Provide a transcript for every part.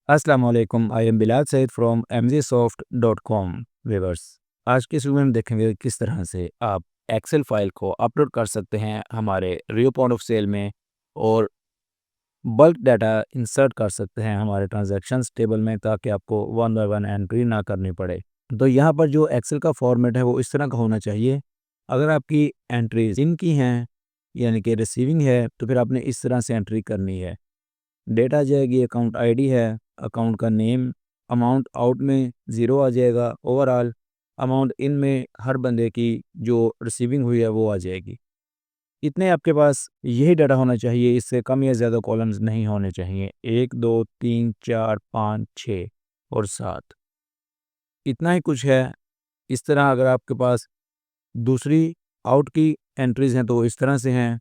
अस्सलाम वालेकुम। I am Bilal Saeed from mgsoft.com viewers. आज के इस वीडियो में हम देखेंगे किस तरह से आप एक्सेल फाइल को अपलोड कर सकते हैं हमारे रियो पॉइंट ऑफ सेल में और बल्क डाटा इंसर्ट कर सकते हैं हमारे ट्रांजैक्शंस टेबल में, ताकि आपको वन बाय वन एंट्री ना करनी पड़े। तो यहाँ पर जो एक्सेल का फॉर्मेट है वो इस तरह का होना चाहिए। अगर आपकी एंट्रीज इनकी हैं यानी कि रिसीविंग है, तो फिर आपने इस तरह से एंट्री करनी है। डेट आ जाएगी, अकाउंट आईडी है, अकाउंट का नेम, अमाउंट आउट में ज़ीरो आ जाएगा, ओवरऑल अमाउंट इन में हर बंदे की जो रिसीविंग हुई है वो आ जाएगी। इतने आपके पास यही डाटा होना चाहिए, इससे कम या ज़्यादा कॉलम्स नहीं होने चाहिए। 1 2 3 4 5 6 और 7, इतना ही कुछ है। इस तरह अगर आपके पास दूसरी आउट की एंट्रीज़ हैं तो इस तरह से हैं।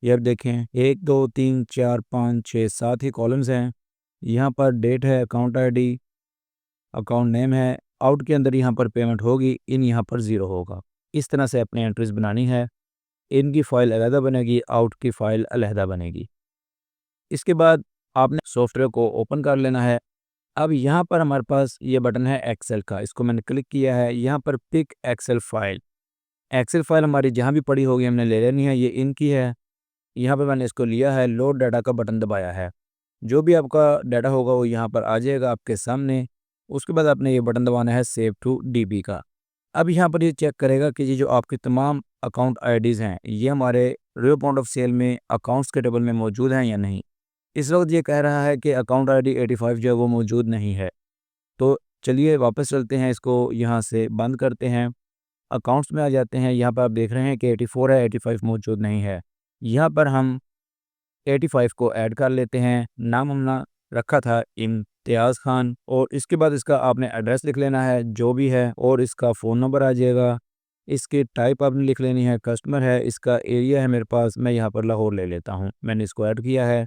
ये आप देखें 1 2 3 4 5 6 7 ही कॉलम्स हैं। यहाँ पर डेट है, अकाउंट आईडी, अकाउंट नेम है, आउट के अंदर यहाँ पर पेमेंट होगी, इन यहाँ पर ज़ीरो होगा। इस तरह से अपनी एंट्रीज़ बनानी है। इन की फ़ाइल अलहदा बनेगी, आउट की फ़ाइल अलहदा बनेगी। इसके बाद आपने सॉफ्टवेयर को ओपन कर लेना है। अब यहाँ पर हमारे पास ये बटन है एक्सेल का, इसको मैंने क्लिक किया है। यहाँ पर pick excel file, excel file हमारी जहाँ भी पड़ी होगी हमने ले लेनी है। ये इनकी है, यहाँ पे मैंने इसको लिया है, लोड डाटा का बटन दबाया है। जो भी आपका डाटा होगा वो यहाँ पर आ जाएगा आपके सामने। उसके बाद आपने ये बटन दबाना है सेव टू डीबी का। अब यहाँ पर ये चेक करेगा कि ये जो आपके तमाम अकाउंट आईडीज़ हैं ये हमारे रियो पॉइंट ऑफ सेल में अकाउंट्स के टेबल में मौजूद हैं या नहीं। इस वक्त ये कह रहा है कि अकाउंट आईडी 85 जो है वो मौजूद नहीं है। तो चलिए वापस चलते हैं, इसको यहाँ से बंद करते हैं, अकाउंट्स में आ जाते हैं। यहाँ पर आप देख रहे हैं कि 84 है, 85 मौजूद नहीं है। यहाँ पर हम 85 को ऐड कर लेते हैं। नाम हमने रखा था इम्तियाज़ खान, और इसके बाद इसका आपने एड्रेस लिख लेना है जो भी है, और इसका फ़ोन नंबर आ जाएगा। इसकी टाइप आपने लिख लेनी है, कस्टमर है, इसका एरिया है मेरे पास, मैं यहाँ पर लाहौर ले लेता हूँ। मैंने इसको ऐड किया है।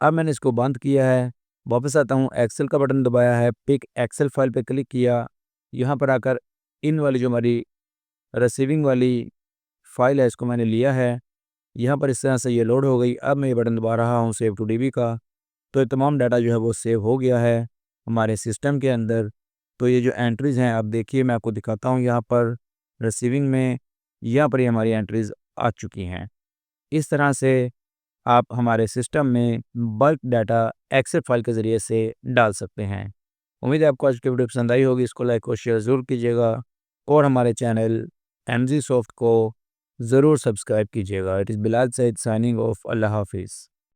अब मैंने इसको बंद किया है। वापस आता हूँ, एक्सेल का बटन दबाया है, पिक एक्सेल फाइल पे क्लिक किया। यहाँ पर आकर इन वाली जो हमारी रिसीविंग वाली फ़ाइल है इसको मैंने लिया है। यहाँ पर इस तरह से ये लोड हो गई। अब मैं ये बटन दबा रहा हूँ सेव टू डीबी का, तो ये तमाम डाटा जो है वो सेव हो गया है हमारे सिस्टम के अंदर। तो ये जो एंट्रीज़ हैं आप देखिए, मैं आपको दिखाता हूँ। यहाँ पर रिसीविंग में यहाँ पर ये हमारी एंट्रीज़ आ चुकी हैं। इस तरह से आप हमारे सिस्टम में बल्क डाटा एक्सेल फाइल के ज़रिए से डाल सकते हैं। उम्मीद है आपको आज की वीडियो पसंद आई होगी। इसको लाइक और शेयर ज़रूर कीजिएगा, और हमारे चैनल एमजी सॉफ्ट को ज़रूर सब्सक्राइब कीजिएगा। It is Bilal Saeed signing off. Allah हाफिज़।